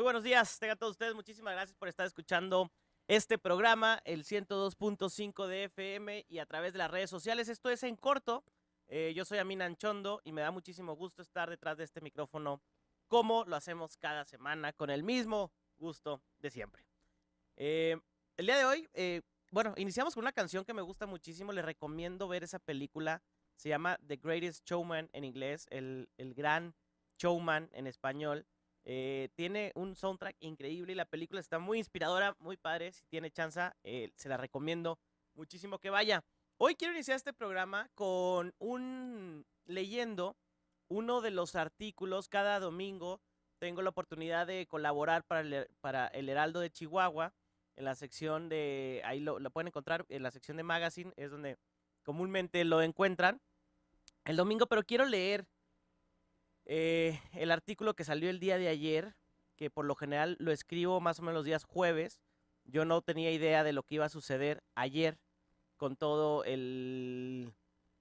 buenos días, tengan todos ustedes. Muchísimas gracias por estar escuchando este programa, el 102.5 de FM y a través de las redes sociales. Esto es En Corto. Yo soy Amin Anchondo y me da muchísimo gusto estar detrás de este micrófono como lo hacemos cada semana con el mismo gusto de siempre. Eh, el día de hoy, iniciamos con una canción que me gusta muchísimo. Les recomiendo ver esa película. Se llama The Greatest Showman en inglés, el gran showman en español. Tiene un soundtrack increíble y la película está muy inspiradora, muy padre. Si tiene chance, se la recomiendo muchísimo que vaya. Hoy quiero iniciar este programa con leyendo uno de los artículos. Cada domingo tengo la oportunidad de colaborar para el Heraldo de Chihuahua en la sección de, ahí lo pueden encontrar, en la sección de Magazine, es donde comúnmente lo encuentran el domingo, pero quiero leer el artículo que salió el día de ayer, que por lo general lo escribo más o menos los días jueves. Yo no tenía idea de lo que iba a suceder ayer con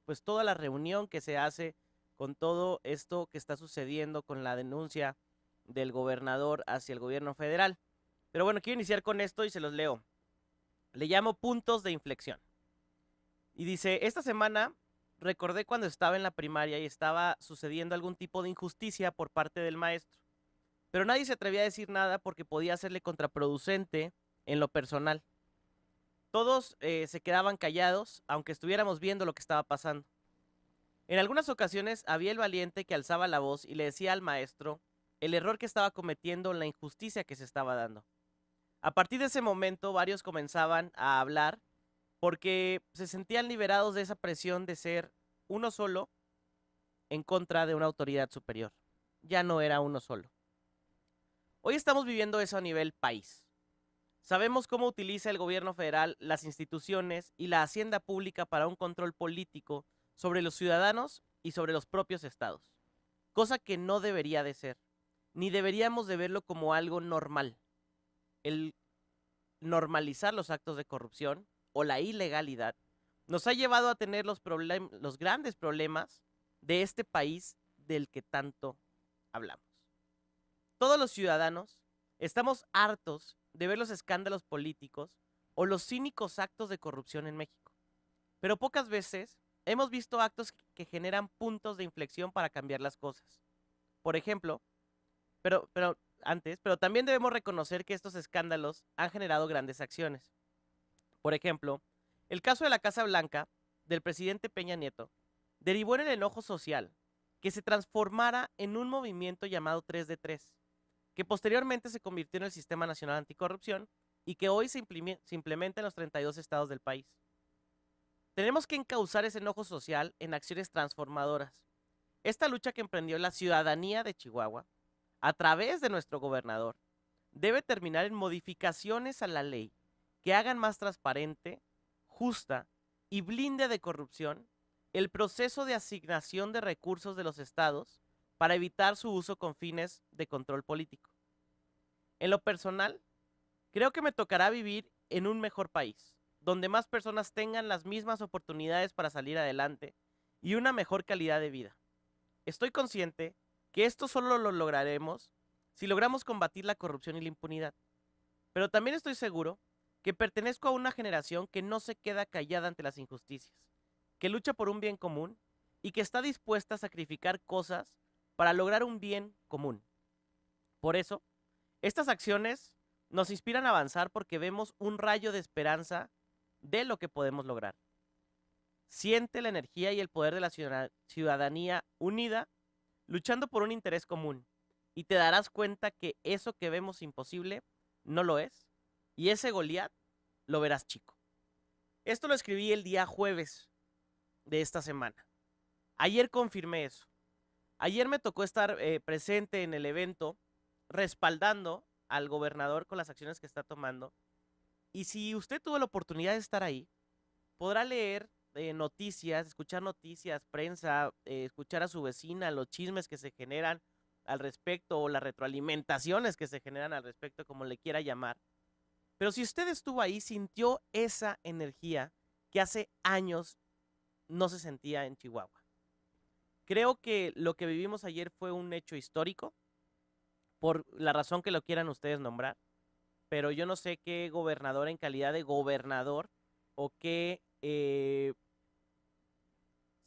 pues toda la reunión que se hace, con todo esto que está sucediendo con la denuncia del gobernador hacia el gobierno federal. Pero bueno, quiero iniciar con esto y se los leo. Le llamo puntos de inflexión. Y dice, esta semana recordé cuando estaba en la primaria y estaba sucediendo algún tipo de injusticia por parte del maestro. Pero nadie se atrevía a decir nada porque podía serle contraproducente en lo personal. Todos se quedaban callados, aunque estuviéramos viendo lo que estaba pasando. En algunas ocasiones había el valiente que alzaba la voz y le decía al maestro el error que estaba cometiendo en la injusticia que se estaba dando. A partir de ese momento, varios comenzaban a hablar porque se sentían liberados de esa presión de ser uno solo en contra de una autoridad superior. Ya no era uno solo. Hoy estamos viviendo eso a nivel país. Sabemos cómo utiliza el gobierno federal las instituciones y la hacienda pública para un control político sobre los ciudadanos y sobre los propios estados, cosa que no debería de ser, ni deberíamos de verlo como algo normal. El normalizar los actos de corrupción o la ilegalidad nos ha llevado a tener los grandes problemas de este país del que tanto hablamos. Todos los ciudadanos estamos hartos de ver los escándalos políticos o los cínicos actos de corrupción en México, pero pocas veces hemos visto actos que generan puntos de inflexión para cambiar las cosas. Por ejemplo, pero también debemos reconocer que estos escándalos han generado grandes acciones. Por ejemplo, el caso de la Casa Blanca del presidente Peña Nieto derivó en el enojo social que se transformara en un movimiento llamado 3 de 3, que posteriormente se convirtió en el Sistema Nacional Anticorrupción y que hoy se implementa en los 32 estados del país. Tenemos que encauzar ese enojo social en acciones transformadoras. Esta lucha que emprendió la ciudadanía de Chihuahua, a través de nuestro gobernador, debe terminar en modificaciones a la ley que hagan más transparente, justa y blinde de corrupción el proceso de asignación de recursos de los estados para evitar su uso con fines de control político. En lo personal, creo que me tocará vivir en un mejor país, donde más personas tengan las mismas oportunidades para salir adelante y una mejor calidad de vida. Estoy consciente que esto solo lo lograremos si logramos combatir la corrupción y la impunidad. Pero también estoy seguro que pertenezco a una generación que no se queda callada ante las injusticias, que lucha por un bien común y que está dispuesta a sacrificar cosas para lograr un bien común. Por eso, estas acciones nos inspiran a avanzar porque vemos un rayo de esperanza de lo que podemos lograr. Siente la energía y el poder de la ciudadanía unida, luchando por un interés común, y te darás cuenta que eso que vemos imposible no lo es, y ese Goliat lo verás chico. Esto lo escribí el día jueves de esta semana. Ayer confirmé eso. Ayer me tocó estar presente en el evento, respaldando al gobernador con las acciones que está tomando. Y si usted tuvo la oportunidad de estar ahí, podrá leer noticias, escuchar noticias, prensa, escuchar a su vecina, los chismes que se generan al respecto o las retroalimentaciones que se generan al respecto, como le quiera llamar. Pero si usted estuvo ahí, sintió esa energía que hace años no se sentía en Chihuahua. Creo que lo que vivimos ayer fue un hecho histórico, por la razón que lo quieran ustedes nombrar, pero yo no sé qué gobernador en calidad de gobernador o qué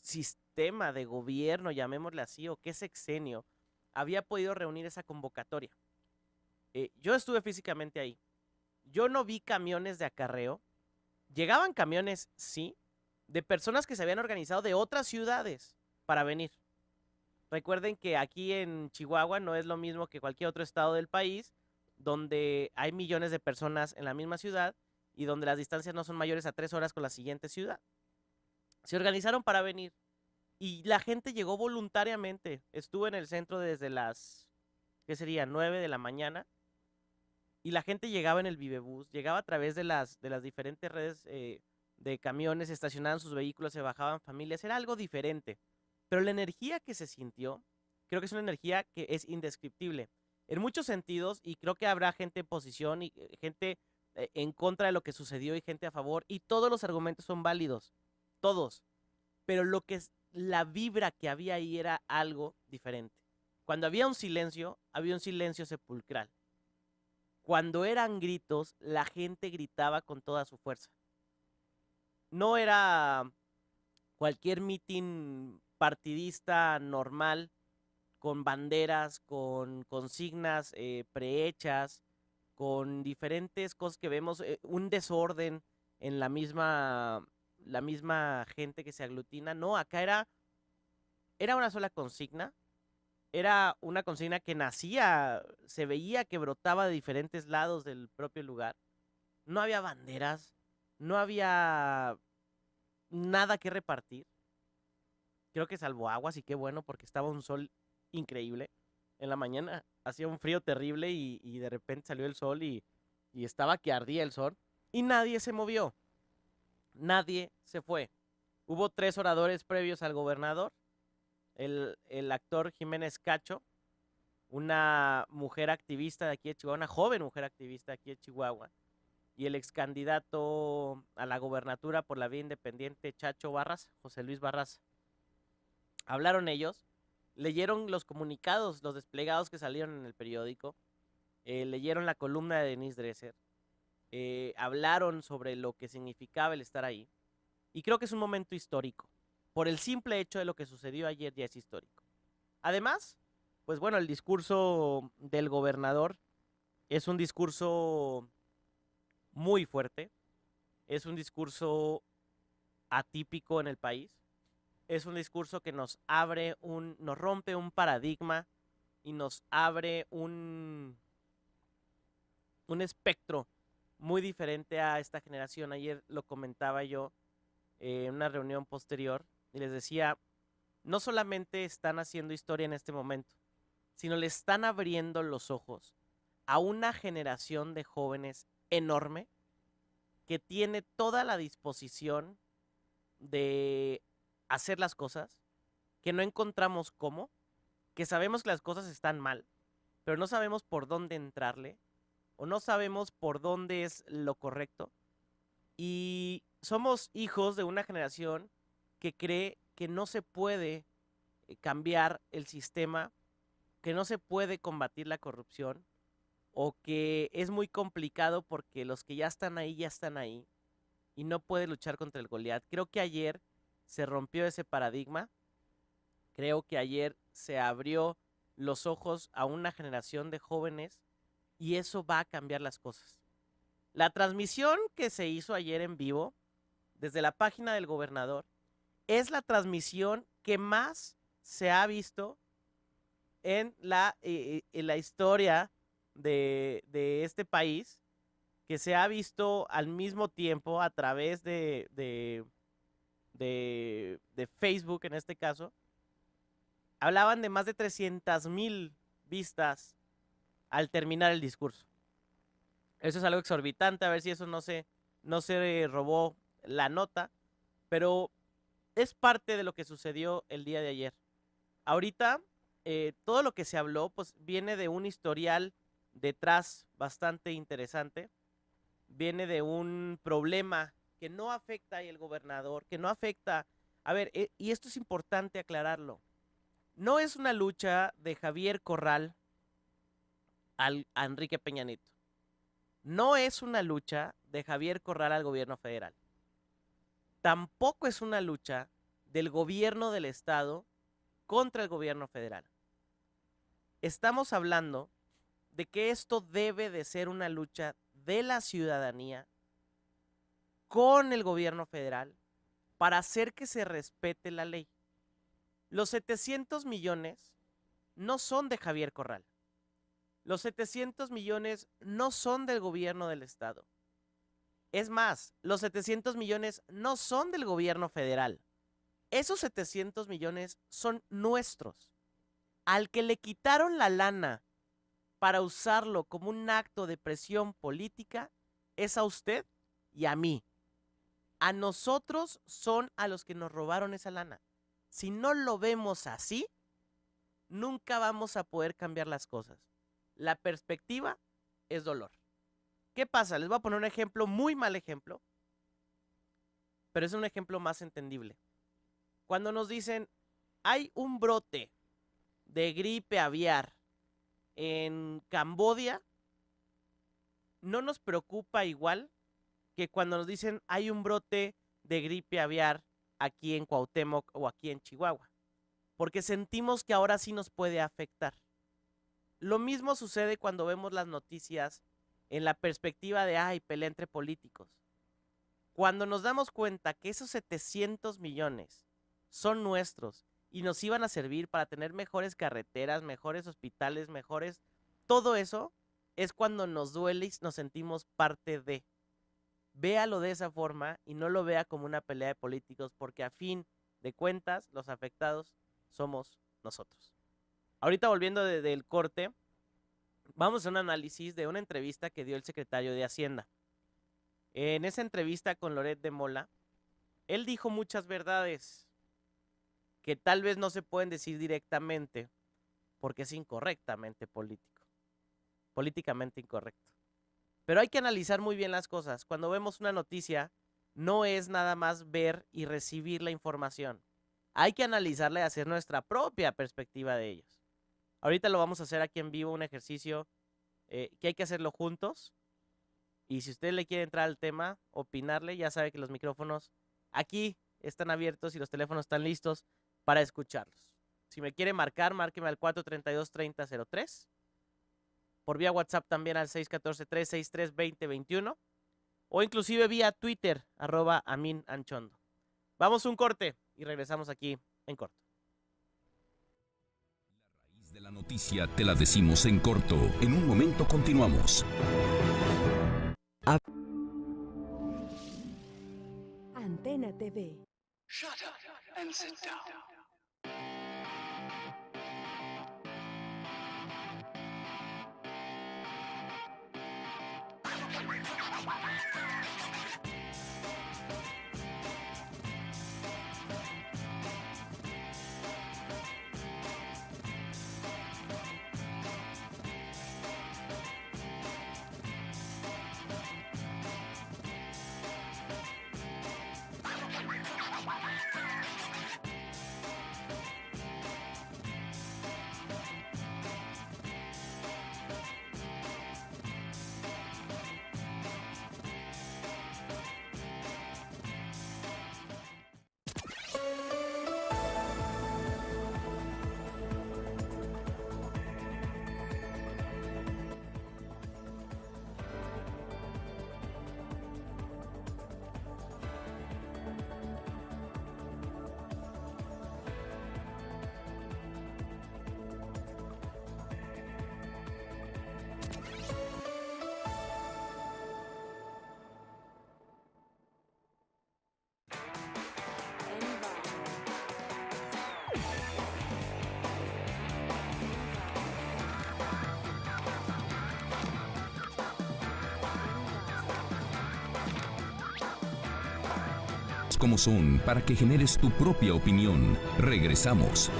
sistema de gobierno, llamémosle así, o qué sexenio había podido reunir esa convocatoria. Yo estuve físicamente ahí. Yo no vi camiones de acarreo. Llegaban camiones, sí, de personas que se habían organizado de otras ciudades para venir. Recuerden que aquí en Chihuahua no es lo mismo que cualquier otro estado del país, donde hay millones de personas en la misma ciudad y donde las distancias no son mayores a 3 horas con la siguiente ciudad. Se organizaron para venir y la gente llegó voluntariamente. Estuve en el centro desde las, ¿qué sería? 9 de la mañana. Y la gente llegaba en el Vivebús, llegaba a través de las diferentes redes de camiones, estacionaban sus vehículos, se bajaban familias, era algo diferente. Pero la energía que se sintió, creo que es una energía que es indescriptible. En muchos sentidos, y creo que habrá gente en posición y gente en contra de lo que sucedió y gente a favor, y todos los argumentos son válidos, todos. Pero lo que es la vibra que había ahí era algo diferente. Cuando había un silencio sepulcral. Cuando eran gritos, la gente gritaba con toda su fuerza. No era cualquier mitin partidista normal, con banderas, con consignas prehechas, con diferentes cosas que vemos, un desorden en la misma gente que se aglutina. No, acá era una sola consigna. Era una consigna que nacía, se veía que brotaba de diferentes lados del propio lugar. No había banderas, no había nada que repartir. Creo que salvo aguas y qué bueno porque estaba un sol increíble. En la mañana hacía un frío terrible y de repente salió el sol y estaba que ardía el sol. Y nadie se movió, nadie se fue. Hubo 3 oradores previos al gobernador. El actor Jiménez Cacho, una mujer activista de aquí de Chihuahua, una joven mujer activista de aquí de Chihuahua, y el ex candidato a la gobernatura por la vía independiente Chacho Barras, José Luis Barras. Hablaron ellos, leyeron los comunicados, los desplegados que salieron en el periódico, leyeron la columna de Denise Dresser, hablaron sobre lo que significaba el estar ahí, y creo que es un momento histórico. Por el simple hecho de lo que sucedió ayer ya es histórico. Además, pues bueno, el discurso del gobernador es un discurso muy fuerte, es un discurso atípico en el país, es un discurso que nos nos rompe un paradigma y nos abre un espectro muy diferente a esta generación. Ayer lo comentaba yo en una reunión posterior y les decía, no solamente están haciendo historia en este momento, sino le están abriendo los ojos a una generación de jóvenes enorme que tiene toda la disposición de hacer las cosas, que no encontramos cómo, que sabemos que las cosas están mal, pero no sabemos por dónde entrarle o no sabemos por dónde es lo correcto. Y somos hijos de una generación que cree que no se puede cambiar el sistema, que no se puede combatir la corrupción o que es muy complicado porque los que ya están ahí y no puede luchar contra el Goliat. Creo que ayer se rompió ese paradigma. Creo que ayer se abrió los ojos a una generación de jóvenes y eso va a cambiar las cosas. La transmisión que se hizo ayer en vivo desde la página del gobernador es la transmisión que más se ha visto en la historia de este país, que se ha visto al mismo tiempo a través de Facebook en este caso. Hablaban de más de 300,000 vistas al terminar el discurso. Eso es algo exorbitante, a ver si eso no se robó la nota, pero es parte de lo que sucedió el día de ayer. Ahorita, todo lo que se habló, pues viene de un historial detrás bastante interesante, viene de un problema que no afecta al gobernador, que no afecta, a ver, y esto es importante aclararlo, no es una lucha de Javier Corral a Enrique Peña Nieto. No es una lucha de Javier Corral al gobierno federal. Tampoco es una lucha del gobierno del estado contra el gobierno federal. Estamos hablando de que esto debe de ser una lucha de la ciudadanía con el gobierno federal para hacer que se respete la ley. Los 700 millones no son de Javier Corral. Los 700 millones no son del gobierno del estado. Es más, los 700 millones no son del gobierno federal. Esos 700 millones son nuestros. Al que le quitaron la lana para usarlo como un acto de presión política es a usted y a mí. A nosotros son a los que nos robaron esa lana. Si no lo vemos así, nunca vamos a poder cambiar las cosas. La perspectiva es dolor. ¿Qué pasa? Les voy a poner un ejemplo, muy mal ejemplo, pero es un ejemplo más entendible. Cuando nos dicen, hay un brote de gripe aviar en Camboya, no nos preocupa igual que cuando nos dicen, hay un brote de gripe aviar aquí en Cuauhtémoc o aquí en Chihuahua, porque sentimos que ahora sí nos puede afectar. Lo mismo sucede cuando vemos las noticias en la perspectiva de, ay, pelea entre políticos. Cuando nos damos cuenta que esos 700 millones son nuestros y nos iban a servir para tener mejores carreteras, mejores hospitales, mejores... Todo eso es cuando nos duele y nos sentimos parte de. Véalo de esa forma y no lo vea como una pelea de políticos, porque a fin de cuentas los afectados somos nosotros. Ahorita volviendo del corte, vamos a hacer un análisis de una entrevista que dio el secretario de Hacienda. En esa entrevista con Loret de Mola, él dijo muchas verdades que tal vez no se pueden decir directamente porque es incorrectamente político, políticamente incorrecto. Pero hay que analizar muy bien las cosas. Cuando vemos una noticia, no es nada más ver y recibir la información. Hay que analizarla y hacer nuestra propia perspectiva de ellos. Ahorita lo vamos a hacer aquí en vivo, un ejercicio que hay que hacerlo juntos. Y si usted le quiere entrar al tema, opinarle, ya sabe que los micrófonos aquí están abiertos y los teléfonos están listos para escucharlos. Si me quiere marcar, márqueme al 432-3003. Por vía WhatsApp también al 614-363-2021. O inclusive vía Twitter, @aminanchondo. Vamos a un corte y regresamos aquí en corto. La raíz de la noticia te la decimos en corto. En un momento continuamos. Antena TV. Shut up and sit down. Como son, para que generes tu propia opinión. Regresamos.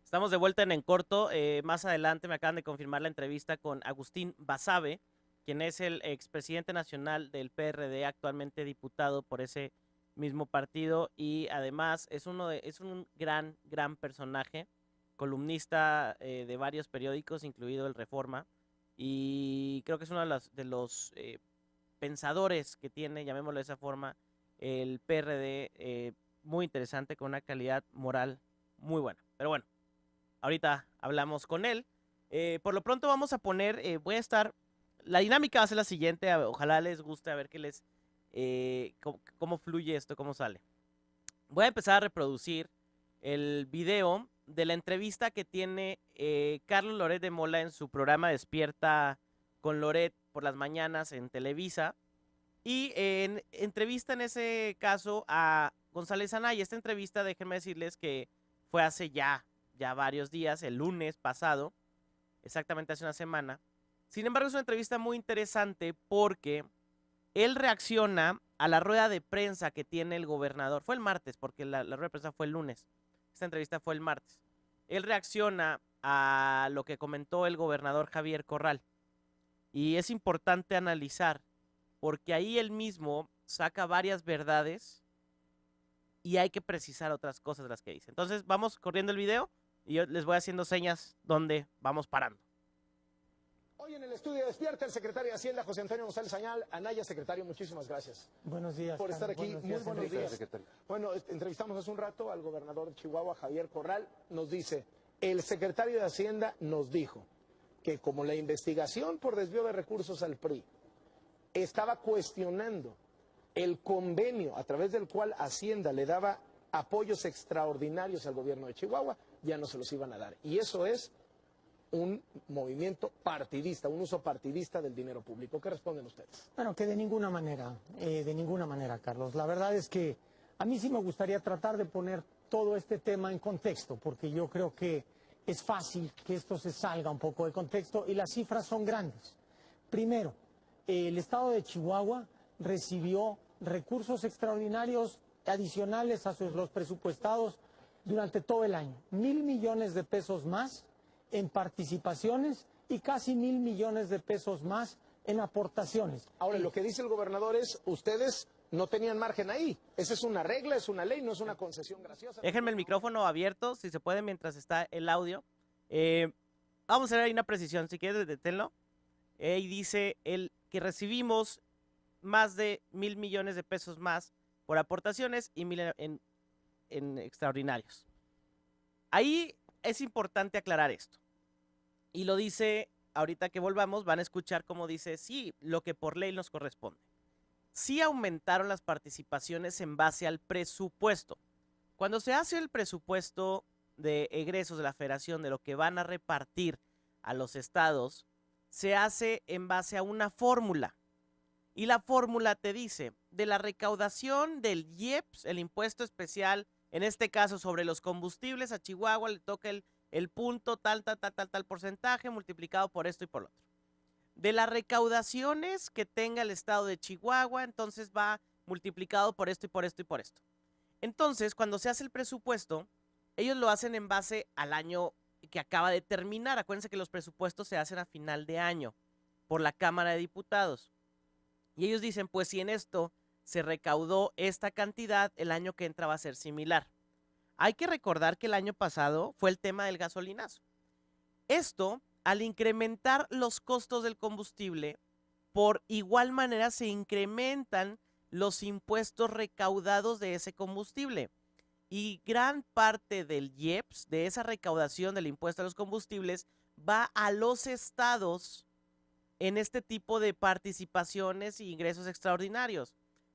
Estamos de vuelta en corto. Más adelante me acaban de confirmar la entrevista con Agustín Basabe, quien es el expresidente nacional del PRD, actualmente diputado por ese mismo partido, y además es un gran personaje columnista de varios periódicos, incluido el Reforma, y creo que es uno de los pensadores que tiene, llamémoslo de esa forma, el PRD, muy interesante, con una calidad moral muy buena. Pero bueno, ahorita hablamos con él. Por lo pronto vamos a poner, la dinámica va a ser la siguiente, ojalá les guste, a ver qué les, cómo fluye esto, cómo sale. Voy a empezar a reproducir el video de la entrevista que tiene Carlos Loret de Mola en su programa Despierta con Loret por las mañanas en Televisa. Y entrevista en ese caso a González Anaya. Esta entrevista, déjenme decirles que fue hace ya varios días, el lunes pasado, exactamente hace una semana. Sin embargo, es una entrevista muy interesante porque él reacciona a la rueda de prensa que tiene el gobernador. Fue el martes, porque la rueda de prensa fue el lunes. Esta entrevista fue el martes. Él reacciona a lo que comentó el gobernador Javier Corral. Y es importante analizar, porque ahí él mismo saca varias verdades y hay que precisar otras cosas de las que dice. Entonces vamos corriendo el video y yo les voy haciendo señas donde vamos parando. Hoy en el estudio Despierta el secretario de Hacienda, José Antonio González Anaya. Secretario, muchísimas gracias. Buenos días. Por estar aquí. Muy buenos días. Bueno, entrevistamos hace un rato al gobernador de Chihuahua, Javier Corral. Nos dice, el secretario de Hacienda nos dijo que como la investigación por desvío de recursos al PRI estaba cuestionando el convenio a través del cual Hacienda le daba apoyos extraordinarios al gobierno de Chihuahua, ya no se los iban a dar. Y eso es un movimiento partidista, un uso partidista del dinero público. ¿Qué responden ustedes? Bueno, que de ninguna manera, Carlos. La verdad es que a mí sí me gustaría tratar de poner todo este tema en contexto, porque yo creo que es fácil que esto se salga un poco de contexto y las cifras son grandes. Primero, el estado de Chihuahua recibió recursos extraordinarios adicionales a los presupuestados durante todo el año. 1,000 millones de pesos más en participaciones y casi 1,000 millones de pesos más en aportaciones. Ahora, lo que dice el gobernador es, ustedes no tenían margen ahí. Esa es una regla, es una ley, no es una concesión graciosa. Déjenme el micrófono abierto, si se puede, mientras está el audio. Vamos a hacer ahí una precisión, si quieres, deténlo. Y dice que recibimos más de 1,000 millones de pesos más por aportaciones y 1,000 en extraordinarios. Ahí es importante aclarar esto. Y lo dice, ahorita que volvamos, van a escuchar cómo dice, sí, lo que por ley nos corresponde. Sí aumentaron las participaciones en base al presupuesto. Cuando se hace el presupuesto de egresos de la federación, de lo que van a repartir a los estados, se hace en base a una fórmula. Y la fórmula te dice, de la recaudación del IEPS, el impuesto especial, en este caso sobre los combustibles, a Chihuahua le toca el punto tal porcentaje multiplicado por esto y por lo otro. De las recaudaciones que tenga el estado de Chihuahua, entonces va multiplicado por esto y por esto y por esto. Entonces, cuando se hace el presupuesto, ellos lo hacen en base al año que acaba de terminar. Acuérdense que los presupuestos se hacen a final de año por la Cámara de Diputados. Y ellos dicen, pues si en esto se recaudó esta cantidad, el año que entra va a ser similar. Hay que recordar que el año pasado fue el tema del gasolinazo. Esto, al incrementar los costos del combustible, por igual manera se incrementan los impuestos recaudados de ese combustible. Y gran parte del IEPS, de esa recaudación del impuesto a los combustibles, va a los estados en este tipo de participaciones y ingresos extraordinarios.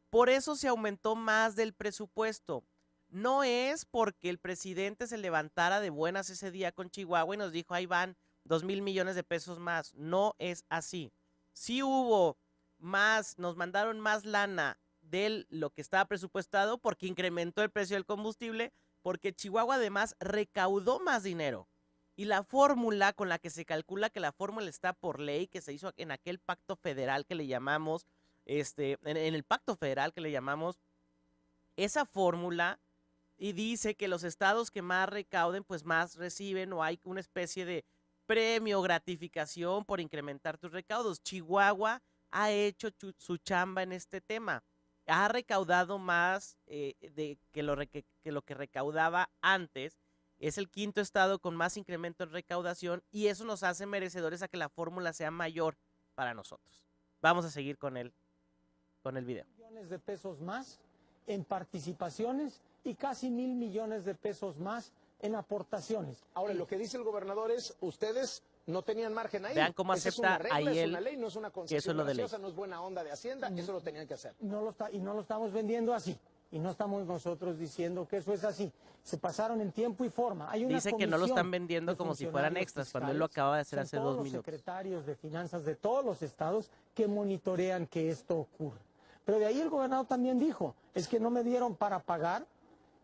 Por eso se aumentó más del presupuesto. No es porque el presidente se levantara de buenas ese día con Chihuahua y nos dijo, ahí van 2,000 millones de pesos más. No es así. Sí hubo más, nos mandaron más lana de lo que estaba presupuestado porque incrementó el precio del combustible, porque Chihuahua además recaudó más dinero. Y la fórmula con la que se calcula, que la fórmula está por ley, que se hizo en aquel pacto federal que le llamamos, en el pacto federal que le llamamos, esa fórmula, y dice que los estados que más recauden, pues más reciben, o hay una especie de premio, gratificación por incrementar tus recaudos. Chihuahua ha hecho su chamba en este tema. Ha recaudado más que lo que recaudaba antes, es el quinto estado con más incremento en recaudación y eso nos hace merecedores a que la fórmula sea mayor para nosotros. Vamos a seguir con el video. Millones de pesos más en participaciones y casi 1,000 millones de pesos más en aportaciones. Ahora, lo que dice el gobernador es, ustedes no tenían margen ahí. Vean cómo Esa acepta es una regla, ahí es él una ley, no es una que eso es lo de ley. concesión, no es buena onda de Hacienda, eso lo tenían que hacer. No lo estamos vendiendo así. Y no estamos nosotros diciendo que eso es así. Se pasaron en tiempo y forma. Hay una Dice que no lo comisión están vendiendo de como si fueran funcionarios extras, cuando él lo fiscales. acaba de hacer Son hace todos 2 los minutos. secretarios de finanzas de todos los estados que monitorean que esto ocurra. Pero de ahí el gobernador también dijo, es que no me dieron para pagar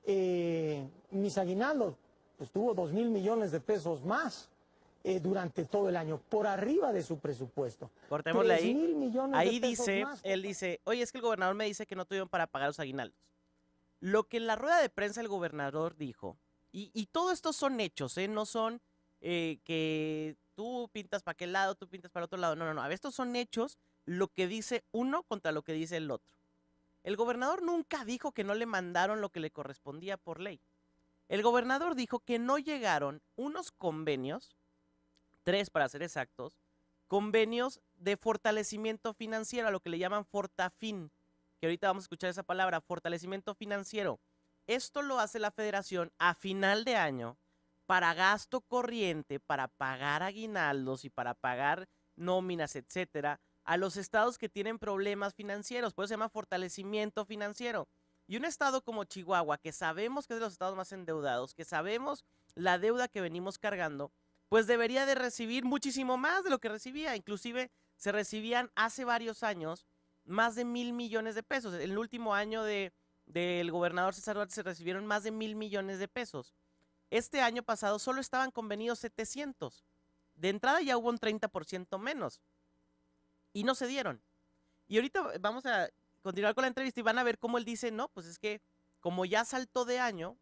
mis aguinaldos. Pues tuvo 2,000 millones de pesos más durante todo el año, por arriba de su presupuesto. Cortémosle 3,000 ahí. millones Ahí de pesos dice, más, él dice, oye, es que el gobernador me dice que no tuvieron para pagar los aguinaldos. Lo que en la rueda de prensa el gobernador dijo, y todo esto son hechos, no son que tú pintas para aquel lado, tú pintas para el otro lado. No. A ver, estos son hechos, lo que dice uno contra lo que dice el otro. El gobernador nunca dijo que no le mandaron lo que le correspondía por ley. El gobernador dijo que no llegaron unos convenios, 3 para ser exactos, convenios de fortalecimiento financiero, a lo que le llaman Fortafin, que ahorita vamos a escuchar esa palabra, fortalecimiento financiero. Esto lo hace la federación a final de año para gasto corriente, para pagar aguinaldos y para pagar nóminas, etcétera, a los estados que tienen problemas financieros. Por eso se llama fortalecimiento financiero. Y un estado como Chihuahua, que sabemos que es de los estados más endeudados, que sabemos la deuda que venimos cargando, pues debería de recibir muchísimo más de lo que recibía. Inclusive se recibían hace varios años más de 1,000 millones de pesos. En el último año del gobernador César Duarte se recibieron más de 1,000 millones de pesos. Este año pasado solo estaban convenidos 700. De entrada ya hubo un 30% menos. Y no se dieron. Y ahorita vamos a continuar con la entrevista y van a ver cómo él dice, no, pues es que como ya saltó de año,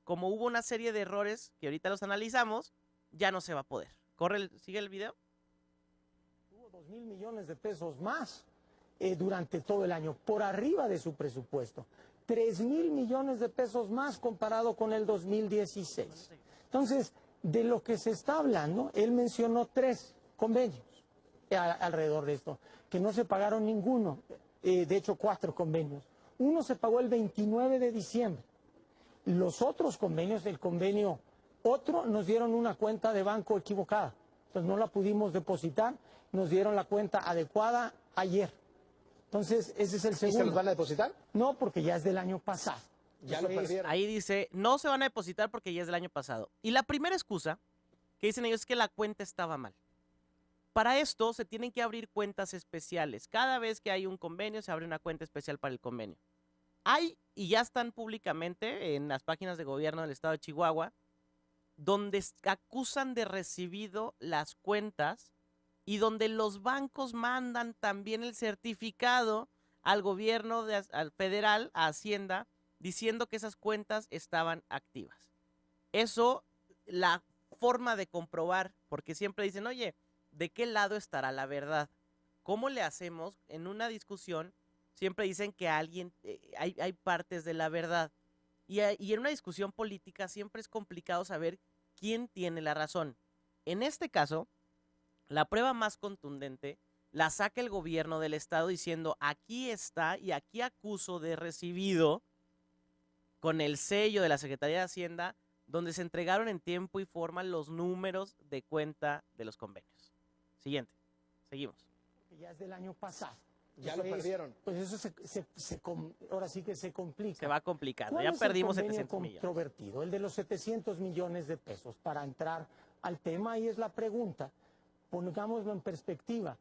como hubo una serie de errores que ahorita los analizamos, ya no se va a poder. ¿Sigue el video? Tuvo 2,000 millones de pesos más durante todo el año, por arriba de su presupuesto. 3,000 millones de pesos más comparado con el 2016. Entonces, de lo que se está hablando, él mencionó 3 convenios alrededor de esto, que no se pagaron ninguno, de hecho 4 convenios. Uno se pagó el 29 de diciembre. Los otros convenios, el convenio otro, nos dieron una cuenta de banco equivocada. Entonces no la pudimos depositar, nos dieron la cuenta adecuada ayer. Entonces ese es el ¿Y segundo. se los van a depositar? No, porque ya es del año pasado. Ya Eso lo es. perdieron. Ahí dice, no se van a depositar porque ya es del año pasado. Y la primera excusa que dicen ellos es que la cuenta estaba mal. Para esto se tienen que abrir cuentas especiales. Cada vez que hay un convenio se abre una cuenta especial para el convenio. Hay, y ya están públicamente en las páginas de gobierno del estado de Chihuahua, donde acusan de recibido las cuentas y donde los bancos mandan también el certificado al gobierno al federal, a Hacienda, diciendo que esas cuentas estaban activas. Eso, la forma de comprobar, porque siempre dicen, oye, ¿de qué lado estará la verdad? ¿Cómo le hacemos en una discusión? Siempre dicen que hay partes de la verdad. Y en una discusión política siempre es complicado saber quién tiene la razón. En este caso, la prueba más contundente la saca el gobierno del estado diciendo, aquí está y aquí acuso de recibido con el sello de la Secretaría de Hacienda, donde se entregaron en tiempo y forma los números de cuenta de los convenios. Siguiente, seguimos. Ya es del año pasado. Ya Eso lo perdieron. Pues eso ahora sí que se complica. Se va complicando, ¿Cuál ya es perdimos el convenio 700 millones. controvertido? El de los 700 millones de pesos, para entrar al tema, y es la pregunta, pongámoslo en perspectiva.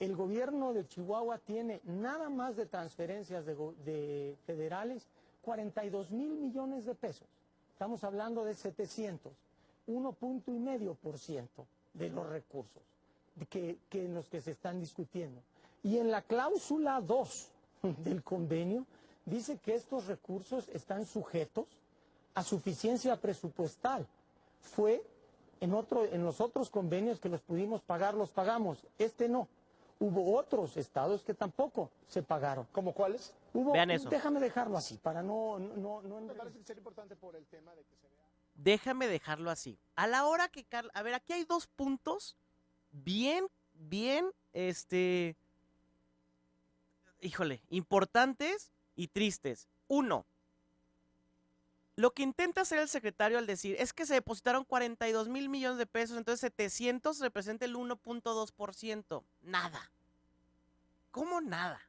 El gobierno de Chihuahua tiene nada más de transferencias de federales 42,000 millones de pesos. Estamos hablando de 700, 1.5% de los recursos en los que se están discutiendo. Y en la cláusula 2 del convenio dice que estos recursos están sujetos a suficiencia presupuestal. Fue en los otros convenios que los pudimos pagar, los pagamos. Este no. Hubo otros estados que tampoco se pagaron. ¿Cómo cuáles? Vean eso. Déjame dejarlo así, para no Me parece que sería importante por el tema de que se vea. déjame dejarlo así. A la hora que a ver, aquí hay dos puntos bien, híjole, importantes y tristes. Uno, lo que intenta hacer el secretario al decir es que se depositaron 42 mil millones de pesos, entonces 700 representa el 1.2%. Nada. ¿Cómo nada?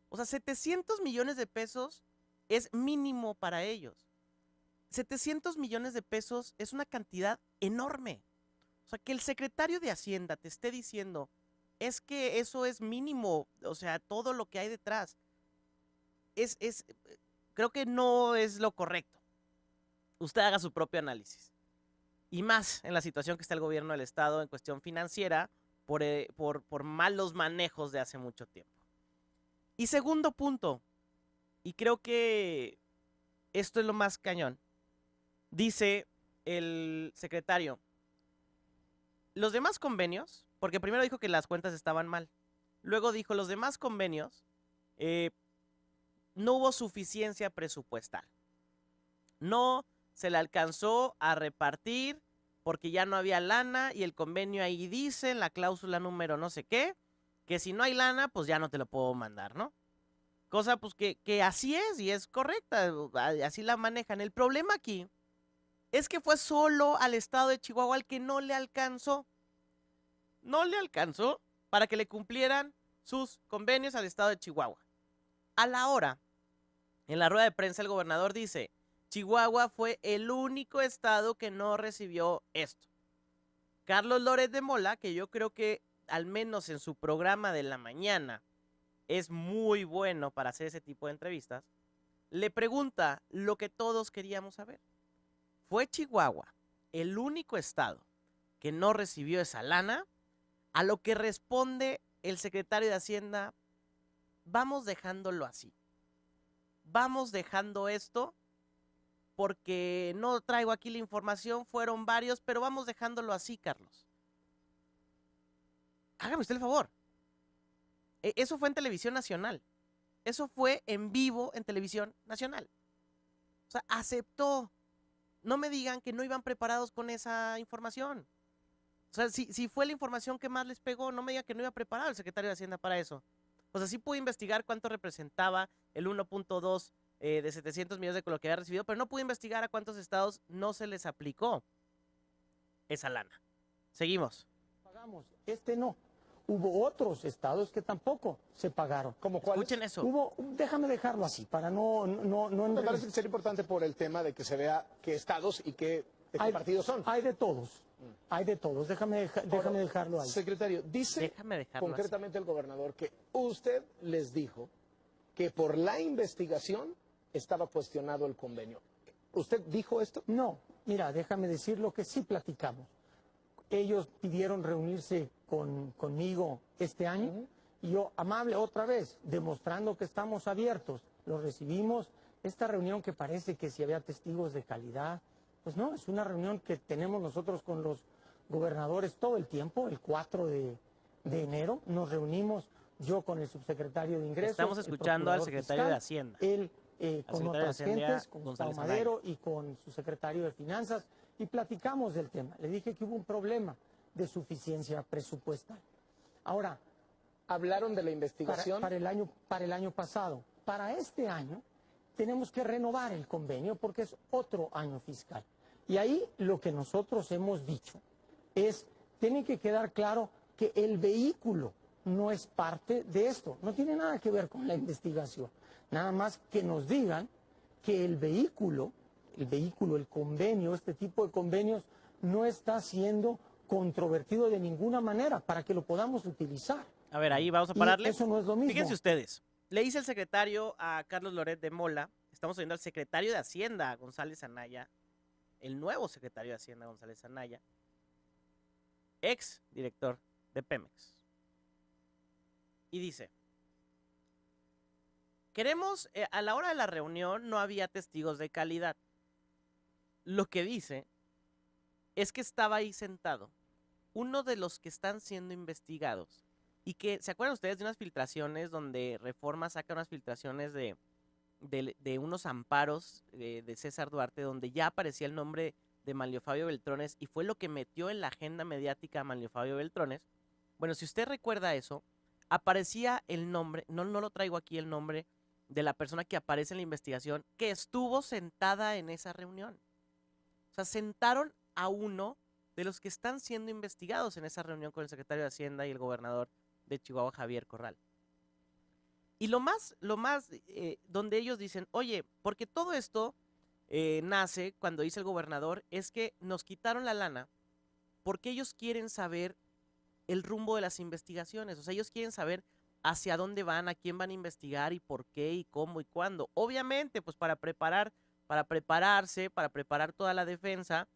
O sea, 700 millones de pesos es mínimo para ellos. 700 millones de pesos es una cantidad enorme. O sea, que el secretario de Hacienda te esté diciendo, es que eso es mínimo, o sea, todo lo que hay detrás, creo que no es lo correcto. Usted haga su propio análisis. Y más en la situación que está el gobierno del Estado en cuestión financiera por malos manejos de hace mucho tiempo. Y segundo punto, y creo que esto es lo más cañón, dice el secretario, los demás convenios, porque primero dijo que las cuentas estaban mal, luego dijo los demás convenios, no hubo suficiencia presupuestal. No se le alcanzó a repartir porque ya no había lana y el convenio ahí dice en la cláusula número no sé qué, que si no hay lana, pues ya no te lo puedo mandar, ¿no? Cosa pues que así es y es correcta, así la manejan. El problema aquí es que fue solo al estado de Chihuahua al que no le alcanzó. No le alcanzó para que le cumplieran sus convenios al estado de Chihuahua. A la hora, en la rueda de prensa, el gobernador dice, Chihuahua fue el único estado que no recibió esto. Carlos Loret de Mola, que yo creo que al menos en su programa de la mañana es muy bueno para hacer ese tipo de entrevistas, le pregunta lo que todos queríamos saber. ¿Fue Chihuahua el único estado que no recibió esa lana? A lo que responde el secretario de Hacienda, vamos dejándolo así. Vamos dejando esto porque no traigo aquí la información, fueron varios, pero vamos dejándolo así, Carlos. Hágame usted el favor. Eso fue en Televisión Nacional. Eso fue en vivo en Televisión Nacional. O sea, aceptó. No me digan que no iban preparados con esa información. O sea, si fue la información que más les pegó, no me digan que no iba preparado el secretario de Hacienda para eso. O sea, sí pude investigar cuánto representaba el 1.2 de 700 millones de lo que había recibido, pero no pude investigar a cuántos estados no se les aplicó esa lana. Seguimos. Pagamos, no. Hubo otros estados que tampoco se pagaron. ¿Cómo cuáles? Escuchen eso. Déjame dejarlo así, para no Me parece que sería importante por el tema de que se vea qué estados y qué partidos son. Hay de todos, hay de todos. Déjame dejarlo ahí. Secretario, dice concretamente el gobernador que usted les dijo que por la investigación estaba cuestionado el convenio. ¿Usted dijo esto? No, mira, déjame decir lo que sí platicamos. Ellos pidieron reunirse conmigo este año y yo, amable otra vez, demostrando que estamos abiertos, lo recibimos. Esta reunión que parece que si había testigos de calidad, pues no, es una reunión que tenemos nosotros con los gobernadores todo el tiempo. El 4 de enero nos reunimos yo con el subsecretario de Ingresos. Estamos escuchando al secretario de Hacienda. Él con otras gentes, con Gustavo Madero y con su secretario de Finanzas, y platicamos del tema. Le dije que hubo un problema de suficiencia presupuestal. Ahora, ¿hablaron de la investigación? Para el año pasado. Para este año tenemos que renovar el convenio porque es otro año fiscal. Y ahí lo que nosotros hemos dicho es, tiene que quedar claro que el vehículo no es parte de esto. No tiene nada que ver con la investigación. Nada más que nos digan que el vehículo, el convenio, este tipo de convenios, no está siendo controvertido de ninguna manera para que lo podamos utilizar. A ver, ahí vamos a pararle. Y eso no es lo mismo. Fíjense ustedes, le dice el secretario a Carlos Loret de Mola, estamos oyendo al secretario de Hacienda, González Anaya, el nuevo secretario de Hacienda, González Anaya, ex director de Pemex. Y dice, queremos, a la hora de la reunión no había testigos de calidad. Lo que dice es que estaba ahí sentado uno de los que están siendo investigados y que, ¿se acuerdan ustedes de unas filtraciones donde Reforma saca unas filtraciones de unos amparos de César Duarte donde ya aparecía el nombre de Manlio Fabio Beltrones y fue lo que metió en la agenda mediática a Manlio Fabio Beltrones. Bueno, si usted recuerda eso, aparecía el nombre, no lo traigo aquí el nombre, de la persona que aparece en la investigación, que estuvo sentada en esa reunión. O sea, sentaron a uno de los que están siendo investigados en esa reunión con el secretario de Hacienda y el gobernador de Chihuahua, Javier Corral. Y donde ellos dicen, oye, porque todo esto nace cuando dice el gobernador, es que nos quitaron la lana porque ellos quieren saber el rumbo de las investigaciones. O sea, ellos quieren saber hacia dónde van, a quién van a investigar y por qué y cómo y cuándo. Obviamente, pues para prepararse, para preparar toda la defensa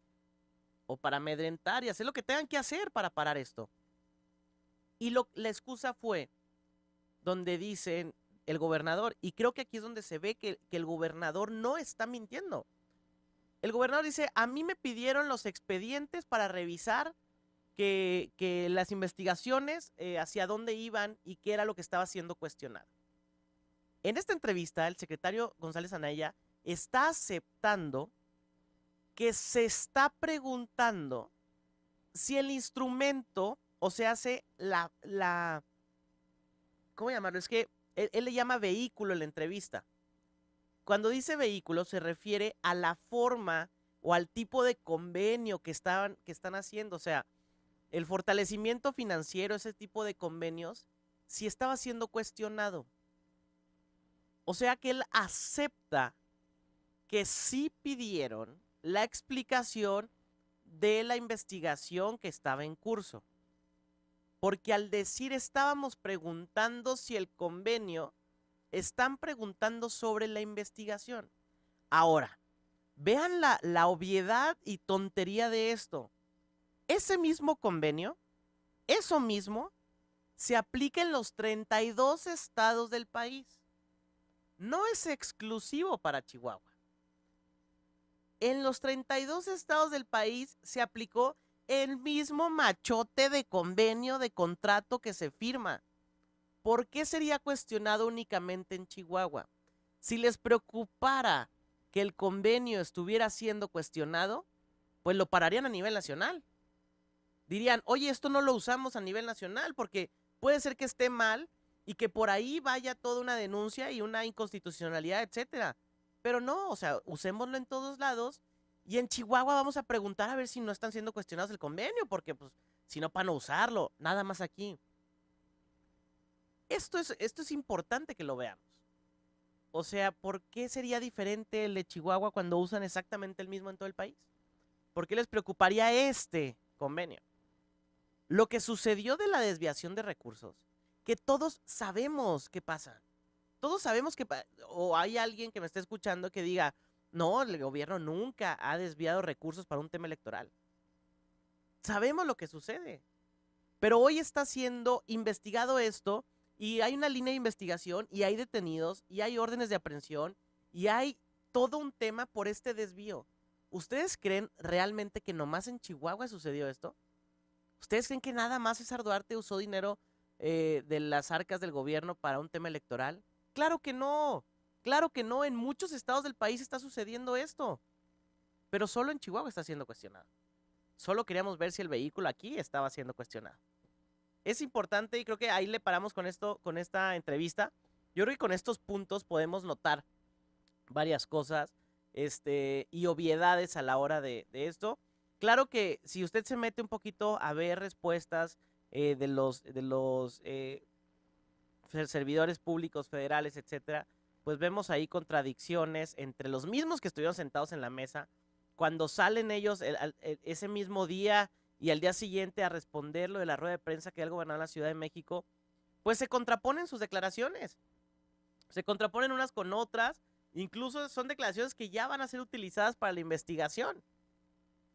o para amedrentar y hacer lo que tengan que hacer para parar esto. Y la excusa fue donde dicen el gobernador, y creo que aquí es donde se ve que el gobernador no está mintiendo. El gobernador dice, a mí me pidieron los expedientes para revisar que las investigaciones hacia dónde iban y qué era lo que estaba siendo cuestionado. En esta entrevista, el secretario González Anaya está aceptando que se está preguntando si el instrumento, o se hace ¿cómo llamarlo? Es que él le llama vehículo en la entrevista. Cuando dice vehículo se refiere a la forma o al tipo de convenio que están haciendo. O sea, el fortalecimiento financiero, ese tipo de convenios, sí estaba siendo cuestionado. O sea que él acepta que sí pidieron la explicación de la investigación que estaba en curso. Porque al decir estábamos preguntando si el convenio, están preguntando sobre la investigación. Ahora, vean la obviedad y tontería de esto. Ese mismo convenio, eso mismo, se aplica en los 32 estados del país. No es exclusivo para Chihuahua. En los 32 estados del país se aplicó el mismo machote de convenio, de contrato que se firma. ¿Por qué sería cuestionado únicamente en Chihuahua? Si les preocupara que el convenio estuviera siendo cuestionado, pues lo pararían a nivel nacional. Dirían, oye, esto no lo usamos a nivel nacional porque puede ser que esté mal y que por ahí vaya toda una denuncia y una inconstitucionalidad, etcétera. Pero no, o sea, usémoslo en todos lados. Y en Chihuahua vamos a preguntar a ver si no están siendo cuestionados el convenio, porque pues si no para no usarlo, nada más aquí. Esto es importante que lo veamos. O sea, ¿por qué sería diferente el de Chihuahua cuando usan exactamente el mismo en todo el país? ¿Por qué les preocuparía este convenio? Lo que sucedió de la desviación de recursos, que todos sabemos qué pasa. Todos sabemos que, o hay alguien que me esté escuchando que diga, no, el gobierno nunca ha desviado recursos para un tema electoral. Sabemos lo que sucede. Pero hoy está siendo investigado esto y hay una línea de investigación y hay detenidos y hay órdenes de aprehensión y hay todo un tema por este desvío. ¿Ustedes creen realmente que nomás en Chihuahua sucedió esto? ¿Ustedes creen que nada más César Duarte usó dinero de las arcas del gobierno para un tema electoral? ¡Claro que no! Claro que no, en muchos estados del país está sucediendo esto. Pero solo en Chihuahua está siendo cuestionado. Solo queríamos ver si el vehículo aquí estaba siendo cuestionado. Es importante y creo que ahí le paramos con esto, con esta entrevista. Yo creo que con estos puntos podemos notar varias cosas y obviedades a la hora de esto. Claro que si usted se mete un poquito a ver respuestas de los servidores públicos federales, etcétera, pues vemos ahí contradicciones entre los mismos que estuvieron sentados en la mesa, cuando salen ellos ese mismo día y al día siguiente a responder lo de la rueda de prensa que da el gobernador de la Ciudad de México, pues se contraponen sus declaraciones, se contraponen unas con otras, incluso son declaraciones que ya van a ser utilizadas para la investigación.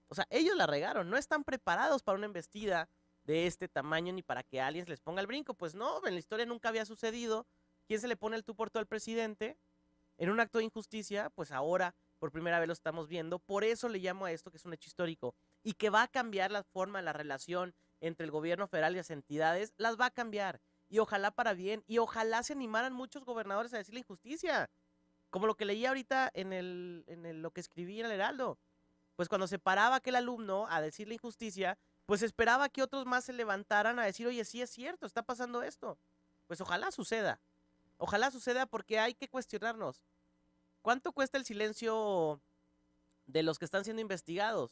O sea, ellos la regaron, no están preparados para una embestida de este tamaño ni para que alguien les ponga el brinco. Pues no, en la historia nunca había sucedido. ¿Quién se le pone el tú por todo al presidente? En un acto de injusticia, pues ahora por primera vez lo estamos viendo. Por eso le llamo a esto que es un hecho histórico y que va a cambiar la forma, la relación entre el gobierno federal y las entidades, las va a cambiar. Y ojalá para bien, y ojalá se animaran muchos gobernadores a decir la injusticia, como lo que leí ahorita en lo que escribí en el Heraldo. pues cuando se paraba aquel alumno a decir la injusticia, pues esperaba que otros más se levantaran a decir, oye, sí es cierto, está pasando esto. Pues ojalá suceda porque hay que cuestionarnos. ¿Cuánto cuesta el silencio de los que están siendo investigados?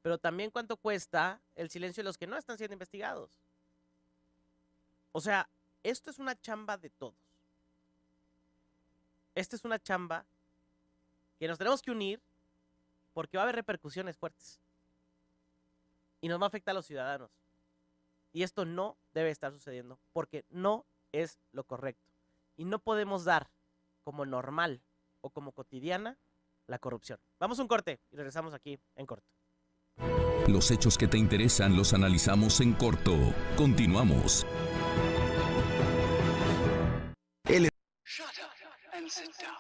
Pero también cuánto cuesta el silencio de los que no están siendo investigados. O sea, esto es una chamba de todos. Esta es una chamba que nos tenemos que unir porque va a haber repercusiones fuertes. Y nos va a afectar a los ciudadanos. Y esto no debe estar sucediendo porque no es lo correcto. Y no podemos dar como normal o como cotidiana la corrupción. Vamos a un corte y regresamos aquí en corto. Los hechos que te interesan los analizamos en corto. Continuamos. Shut up and sit down.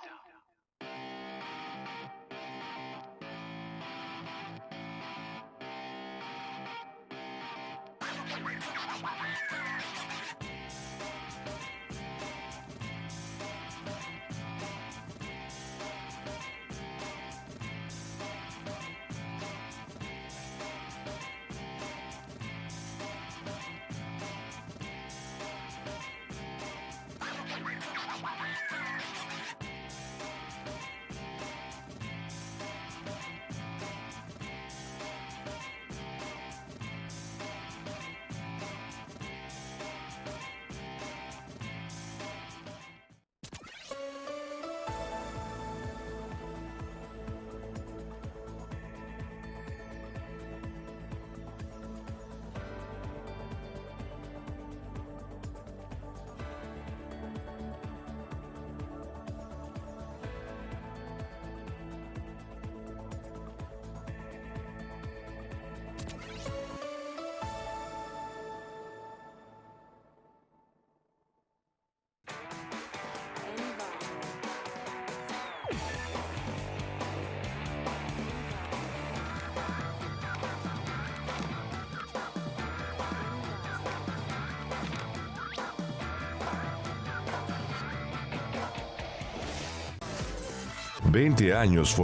Años.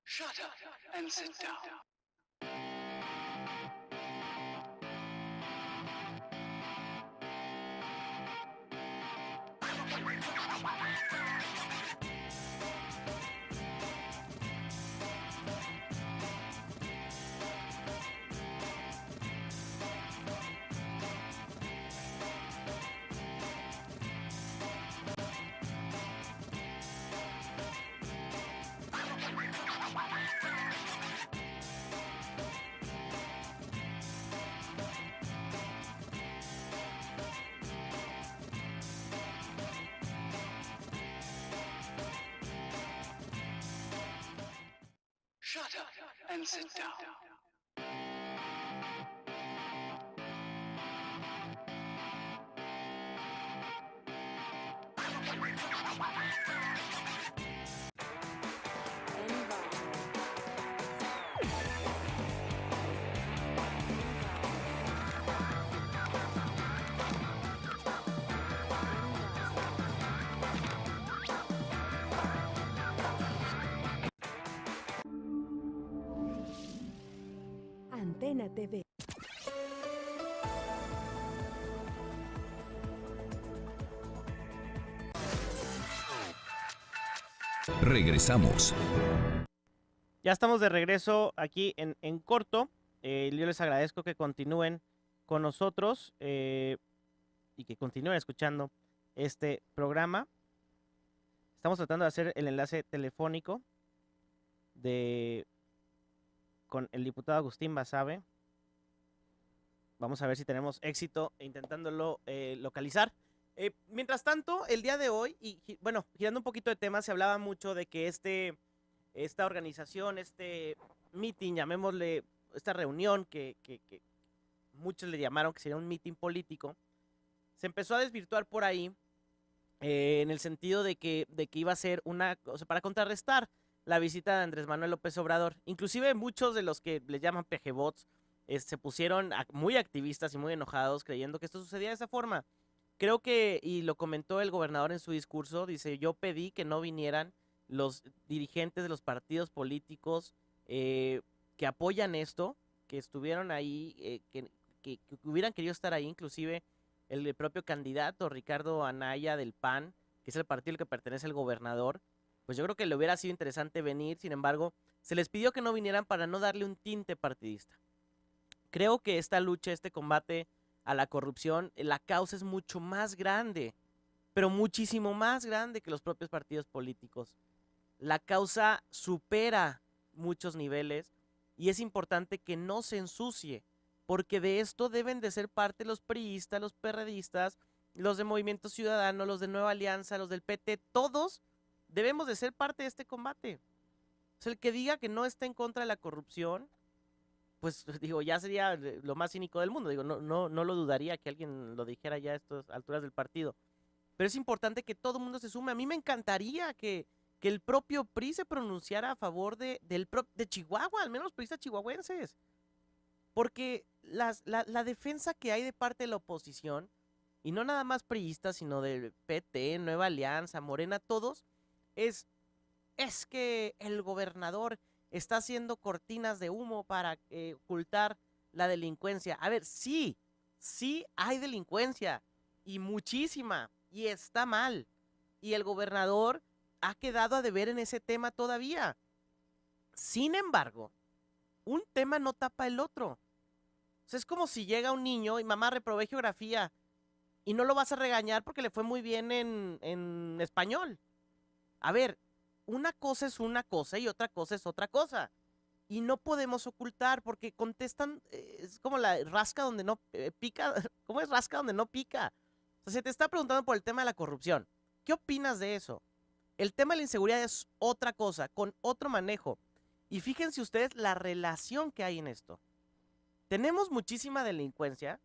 Shut up and sit down. Shut up and sit down. Antena TV. Regresamos. Ya estamos de regreso aquí en corto. Yo les agradezco que continúen con nosotros y que continúen escuchando este programa. Estamos tratando de hacer el enlace telefónico con el diputado Agustín Basabe. Vamos a ver si tenemos éxito intentándolo localizar. Mientras tanto, el día de hoy, bueno, girando un poquito de tema, se hablaba mucho de que esta organización, este meeting, llamémosle, esta reunión que muchos le llamaron que sería un meeting político, se empezó a desvirtuar por ahí en el sentido de que iba a ser o sea, para contrarrestar la visita de Andrés Manuel López Obrador. Inclusive muchos de los que le llaman PGBots se pusieron muy activistas y muy enojados creyendo que esto sucedía de esa forma, creo que, y lo comentó el gobernador en su discurso, dice, yo pedí que no vinieran los dirigentes de los partidos políticos que apoyan esto, que estuvieron ahí, que hubieran querido estar ahí, inclusive el propio candidato Ricardo Anaya del PAN, que es el partido al que pertenece el gobernador, pues yo creo que le hubiera sido interesante venir, sin embargo, se les pidió que no vinieran para no darle un tinte partidista. Creo que esta lucha, este combate a la corrupción, la causa es mucho más grande, pero muchísimo más grande que los propios partidos políticos. La causa supera muchos niveles y es importante que no se ensucie, porque de esto deben de ser parte los priistas, los perredistas, los de Movimiento Ciudadano, los de Nueva Alianza, los del PT, todos debemos de ser parte de este combate. O sea, el que diga que no está en contra de la corrupción, pues digo, ya sería lo más cínico del mundo. Digo, no lo dudaría que alguien lo dijera ya a estas alturas del partido. Pero es importante que todo el mundo se sume. A mí me encantaría que el propio PRI se pronunciara a favor de Chihuahua, al menos los priistas chihuahuenses. Porque la defensa que hay de parte de la oposición, y no nada más priistas, sino del PT, Nueva Alianza, Morena, todos, es que el gobernador está haciendo cortinas de humo para ocultar la delincuencia. A ver, sí hay delincuencia, y muchísima, y está mal. Y el gobernador ha quedado a deber en ese tema todavía. Sin embargo, un tema no tapa el otro. O sea, es como si llega un niño y mamá, reprobé geografía, y no lo vas a regañar porque le fue muy bien en español. A ver, una cosa es una cosa y otra cosa es otra cosa. Y no podemos ocultar porque contestan, es como la rasca donde no pica. ¿Cómo es rasca donde no pica? O sea, se te está preguntando por el tema de la corrupción. ¿Qué opinas de eso? El tema de la inseguridad es otra cosa, con otro manejo. Y fíjense ustedes la relación que hay en esto. Tenemos muchísima delincuencia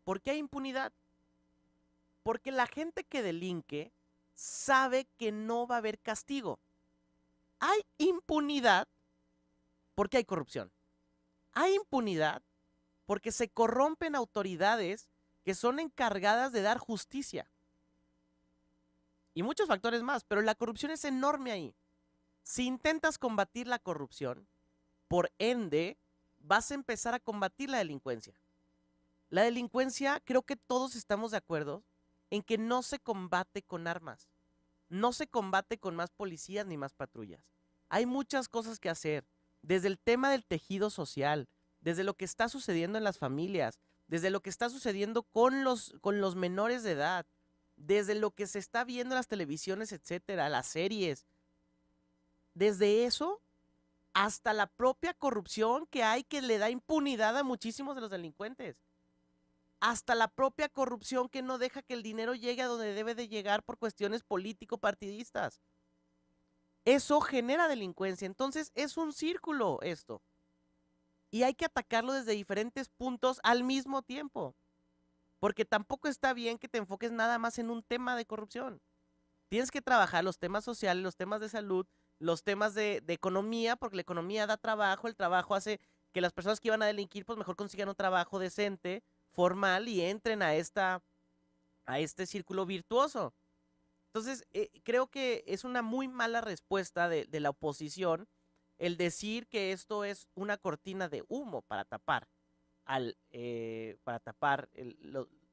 porque hay impunidad. Porque la gente que delinque sabe que no va a haber castigo. Hay impunidad porque hay corrupción. Hay impunidad porque se corrompen autoridades que son encargadas de dar justicia. Y muchos factores más, pero la corrupción es enorme ahí. Si intentas combatir la corrupción, por ende, vas a empezar a combatir la delincuencia. La delincuencia, creo que todos estamos de acuerdo en que no se combate con armas. No se combate con más policías ni más patrullas. Hay muchas cosas que hacer, desde el tema del tejido social, desde lo que está sucediendo en las familias, desde lo que está sucediendo con los menores de edad, desde lo que se está viendo en las televisiones, etcétera, las series. Desde eso hasta la propia corrupción que hay, que le da impunidad a muchísimos de los delincuentes. Hasta la propia corrupción que no deja que el dinero llegue a donde debe de llegar por cuestiones político-partidistas. Eso genera delincuencia. Entonces es un círculo esto. Y hay que atacarlo desde diferentes puntos al mismo tiempo. Porque tampoco está bien que te enfoques nada más en un tema de corrupción. Tienes que trabajar los temas sociales, los temas de salud, los temas de economía, porque la economía da trabajo, el trabajo hace que las personas que iban a delinquir pues mejor consigan un trabajo decente, formal, y entren a este círculo virtuoso. Entonces, creo que es una muy mala respuesta de la oposición el decir que esto es una cortina de humo para tapar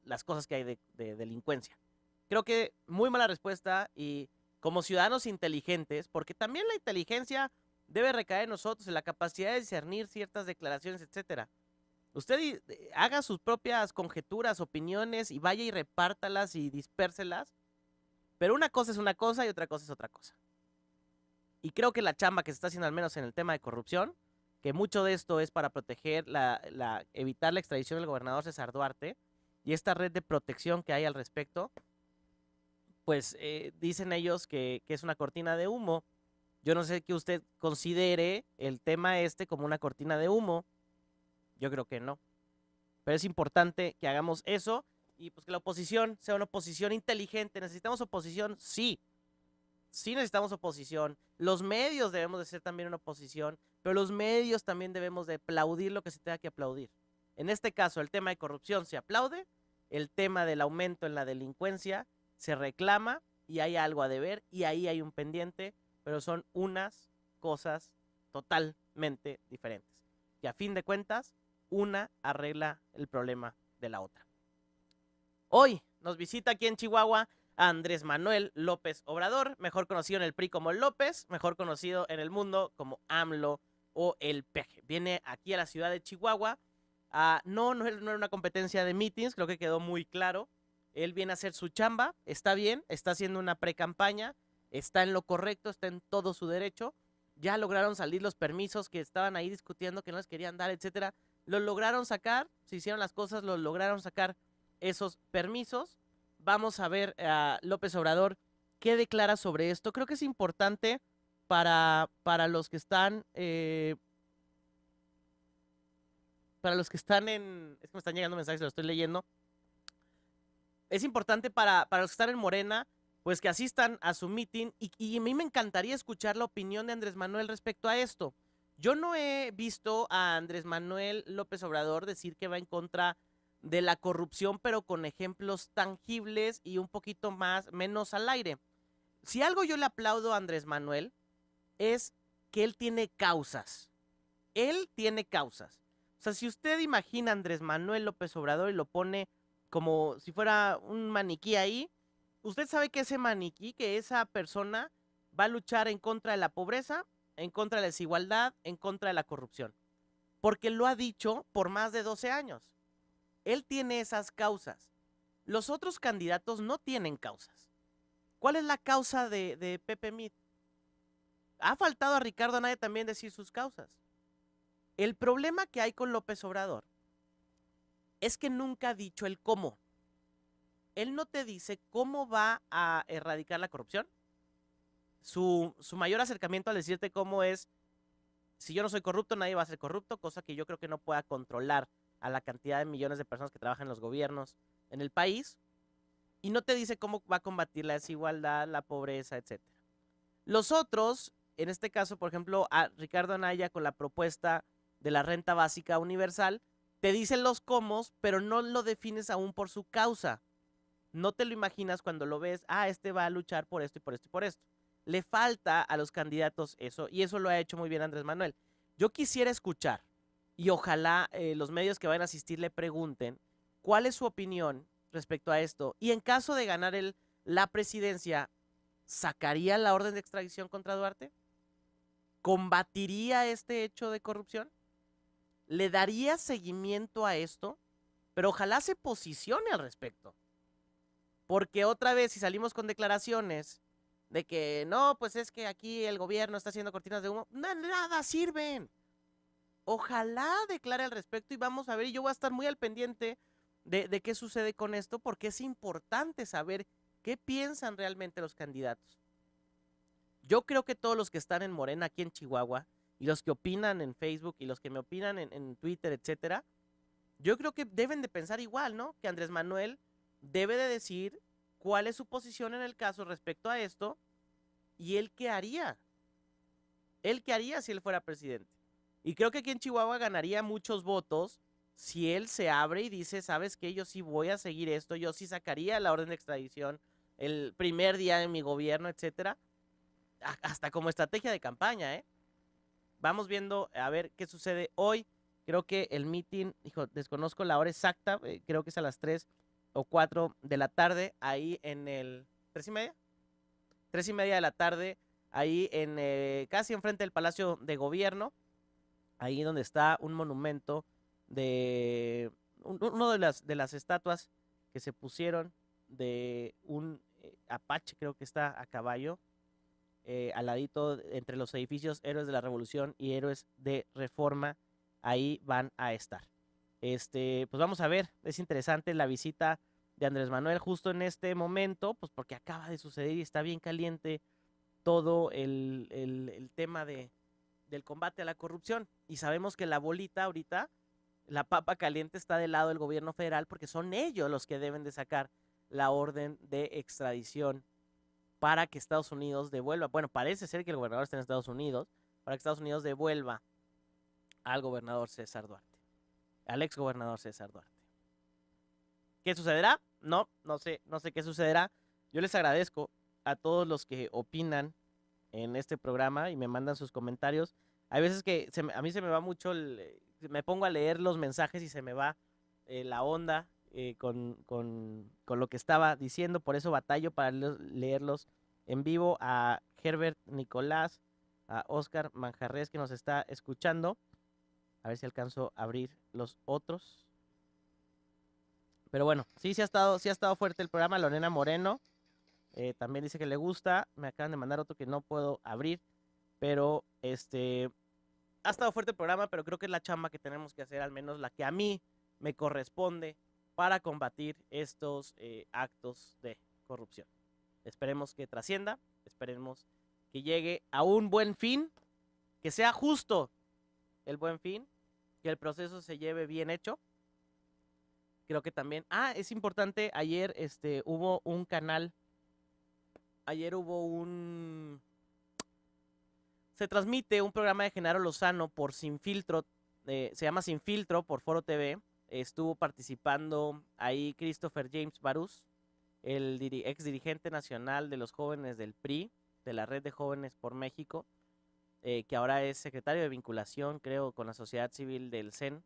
las cosas que hay de delincuencia. Creo que muy mala respuesta, y como ciudadanos inteligentes, porque también la inteligencia debe recaer en nosotros, en la capacidad de discernir ciertas declaraciones, etcétera. Usted haga sus propias conjeturas, opiniones, y vaya y repártalas y dispérselas, pero una cosa es una cosa y otra cosa es otra cosa. Y creo que la chamba que se está haciendo, al menos en el tema de corrupción, que mucho de esto es para proteger, evitar la extradición del gobernador César Duarte, y esta red de protección que hay al respecto, pues dicen ellos que es una cortina de humo. Yo no sé que usted considere el tema como una cortina de humo. Yo creo que no. Pero es importante que hagamos eso, y pues que la oposición sea una oposición inteligente. ¿Necesitamos oposición? Sí. Sí necesitamos oposición. Los medios debemos de ser también una oposición, pero los medios también debemos de aplaudir lo que se tenga que aplaudir. En este caso, el tema de corrupción se aplaude, el tema del aumento en la delincuencia, se reclama y hay algo a deber y ahí hay un pendiente, pero son unas cosas totalmente diferentes. Que a fin de cuentas, una arregla el problema de la otra. Hoy nos visita aquí en Chihuahua Andrés Manuel López Obrador, mejor conocido en el PRI como López, mejor conocido en el mundo como AMLO o el Peje. Viene aquí a la ciudad de Chihuahua. No era una competencia de meetings, creo que quedó muy claro. Él viene a hacer su chamba, está bien, está haciendo una pre-campaña, está en lo correcto, está en todo su derecho. Ya lograron salir los permisos que estaban ahí discutiendo que no les querían dar, etcétera. Lo lograron sacar, se hicieron las cosas, lo lograron sacar esos permisos. Vamos a ver a López Obrador qué declara sobre esto. Creo que es importante para los que están en... Es que me están llegando mensajes, lo estoy leyendo. Es importante para los que están en Morena, pues que asistan a su meeting y a mí me encantaría escuchar la opinión de Andrés Manuel respecto a esto. Yo no he visto a Andrés Manuel López Obrador decir que va en contra de la corrupción, pero con ejemplos tangibles y un poquito menos al aire. Si algo yo le aplaudo a Andrés Manuel es que él tiene causas. Él tiene causas. O sea, si usted imagina a Andrés Manuel López Obrador y lo pone como si fuera un maniquí ahí, usted sabe que ese maniquí, que esa persona va a luchar en contra de la pobreza, en contra de la desigualdad, en contra de la corrupción. Porque lo ha dicho por más de 12 años. Él tiene esas causas. Los otros candidatos no tienen causas. ¿Cuál es la causa de Pepe Mit? Ha faltado a Ricardo Anaya también decir sus causas. El problema que hay con López Obrador es que nunca ha dicho el cómo. Él no te dice cómo va a erradicar la corrupción. Su mayor acercamiento al decirte cómo es, si yo no soy corrupto, nadie va a ser corrupto, cosa que yo creo que no pueda controlar a la cantidad de millones de personas que trabajan en los gobiernos en el país. Y no te dice cómo va a combatir la desigualdad, la pobreza, etc. Los otros, en este caso, por ejemplo, a Ricardo Anaya con la propuesta de la renta básica universal, te dicen los cómo, pero no lo defines aún por su causa. No te lo imaginas cuando lo ves, este va a luchar por esto y por esto y por esto. Le falta a los candidatos eso, y eso lo ha hecho muy bien Andrés Manuel. Yo quisiera escuchar, y ojalá los medios que vayan a asistir le pregunten, ¿cuál es su opinión respecto a esto? Y en caso de ganar la presidencia, ¿sacaría la orden de extradición contra Duarte? ¿Combatiría este hecho de corrupción? ¿Le daría seguimiento a esto? Pero ojalá se posicione al respecto. Porque otra vez, si salimos con declaraciones de que no, pues es que aquí el gobierno está haciendo cortinas de humo, nada sirven. Ojalá declare al respecto y vamos a ver, y yo voy a estar muy al pendiente de qué sucede con esto, porque es importante saber qué piensan realmente los candidatos. Yo creo que todos los que están en Morena aquí en Chihuahua, y los que opinan en Facebook, y los que me opinan en Twitter, etcétera, yo creo que deben de pensar igual, ¿no? Que Andrés Manuel debe de decir cuál es su posición en el caso respecto a esto, y él qué haría. Él qué haría si él fuera presidente. Y creo que aquí en Chihuahua ganaría muchos votos si él se abre y dice, ¿sabes qué? Yo sí voy a seguir esto, yo sí sacaría la orden de extradición el primer día de mi gobierno, etcétera. Hasta como estrategia de campaña, ¿eh? Vamos viendo a ver qué sucede hoy. Creo que el meeting, desconozco la hora exacta, creo que es a las 3 o 4 de la tarde, ahí en el... ¿3:30? 3:30 de la tarde, ahí casi enfrente del Palacio de Gobierno, ahí donde está un monumento de... Uno de las estatuas que se pusieron de un apache, creo que está a caballo, al ladito entre los edificios Héroes de la Revolución y Héroes de Reforma, ahí van a estar. Pues vamos a ver, es interesante la visita de Andrés Manuel justo en este momento, pues porque acaba de suceder y está bien caliente todo el tema del combate a la corrupción. Y sabemos que la bolita ahorita, la papa caliente está del lado del gobierno federal porque son ellos los que deben de sacar la orden de extradición para que Estados Unidos devuelva, bueno, parece ser que el gobernador está en Estados Unidos, para que Estados Unidos devuelva al gobernador César Duarte, al ex gobernador César Duarte. ¿Qué sucederá? No sé qué sucederá. Yo les agradezco a todos los que opinan en este programa y me mandan sus comentarios. Hay veces que a mí se me va mucho, me pongo a leer los mensajes y se me va la onda con lo que estaba diciendo, por eso batallo para leerlos en vivo. A Herbert Nicolás, a Oscar Manjarres que nos está escuchando. A ver si alcanzo a abrir los otros. Pero bueno, sí ha estado fuerte el programa. Lorena Moreno también dice que le gusta. Me acaban de mandar otro que no puedo abrir. Pero ha estado fuerte el programa, pero creo que es la chamba que tenemos que hacer, al menos la que a mí me corresponde para combatir estos actos de corrupción. Esperemos que trascienda, esperemos que llegue a un buen fin, que sea justo el buen fin, que el proceso se lleve bien hecho. Creo que también, es importante, ayer hubo un canal, se transmite un programa de Genaro Lozano por Sin Filtro, se llama Sin Filtro por Foro TV. Estuvo participando ahí Christopher James Barús, el ex dirigente nacional de los jóvenes del PRI, de la Red de Jóvenes por México, que ahora es secretario de vinculación, creo, con la sociedad civil del CEN.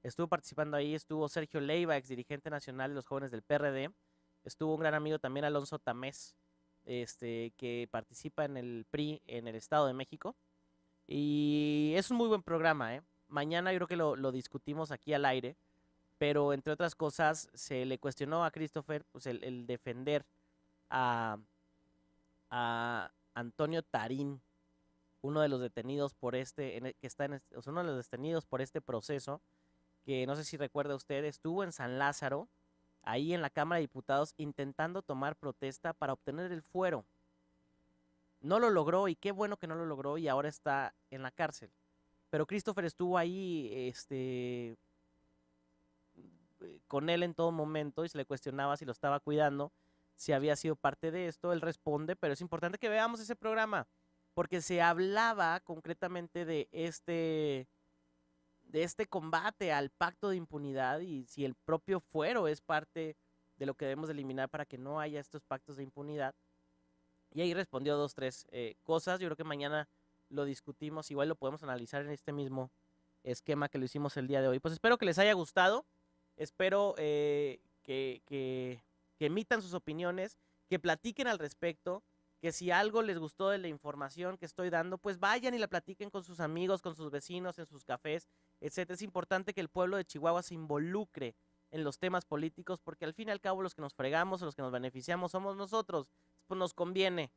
Estuvo participando ahí, estuvo Sergio Leiva, ex dirigente nacional de los jóvenes del PRD. Estuvo un gran amigo también, Alonso Tamés, que participa en el PRI en el Estado de México. Y es un muy buen programa, Mañana yo creo que lo discutimos aquí al aire, pero entre otras cosas se le cuestionó a Christopher pues, el defender a Antonio Tarín, uno de los detenidos por uno de los detenidos por este proceso, que no sé si recuerda usted, estuvo en San Lázaro, ahí en la Cámara de Diputados, intentando tomar protesta para obtener el fuero. No lo logró, y qué bueno que no lo logró, y ahora está en la cárcel. Pero Christopher estuvo ahí con él en todo momento y se le cuestionaba si lo estaba cuidando, si había sido parte de esto. Él responde, pero es importante que veamos ese programa, porque se hablaba concretamente de este combate al pacto de impunidad y si el propio fuero es parte de lo que debemos eliminar para que no haya estos pactos de impunidad. Y ahí respondió 2, 3 cosas. Yo creo que mañana lo discutimos, igual lo podemos analizar en este mismo esquema que lo hicimos el día de hoy. Pues espero que les haya gustado, espero que emitan sus opiniones, que platiquen al respecto, que si algo les gustó de la información que estoy dando, pues vayan y la platiquen con sus amigos, con sus vecinos, en sus cafés, etc. Es importante que el pueblo de Chihuahua se involucre en los temas políticos, porque al fin y al cabo los que nos fregamos o los que nos beneficiamos somos nosotros. Pues nos conviene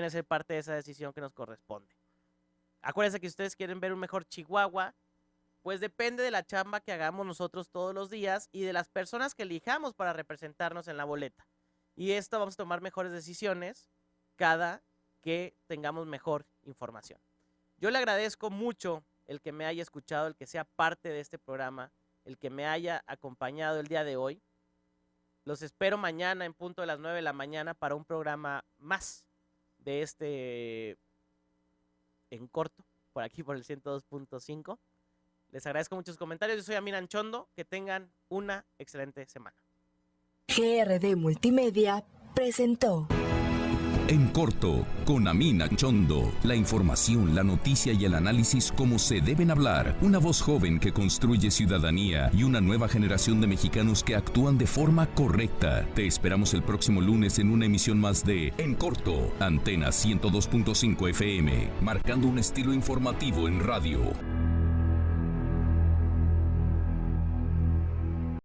ser parte de esa decisión que nos corresponde. Acuérdense que si ustedes quieren ver un mejor Chihuahua, pues depende de la chamba que hagamos nosotros todos los días y de las personas que elijamos para representarnos en la boleta. Y esto vamos a tomar mejores decisiones cada que tengamos mejor información. Yo le agradezco mucho el que me haya escuchado, el que sea parte de este programa, el que me haya acompañado el día de hoy. Los espero mañana en punto de las 9 de la mañana para un programa más de en corto, por aquí por el 102.5. Les agradezco muchos comentarios. Yo soy Amir Anchondo. Que tengan una excelente semana. GRD Multimedia presentó En corto, con Amin Anchondo, la información, la noticia y el análisis como se deben hablar. Una voz joven que construye ciudadanía y una nueva generación de mexicanos que actúan de forma correcta. Te esperamos el próximo lunes en una emisión más de En corto, Antena 102.5 FM, marcando un estilo informativo en radio.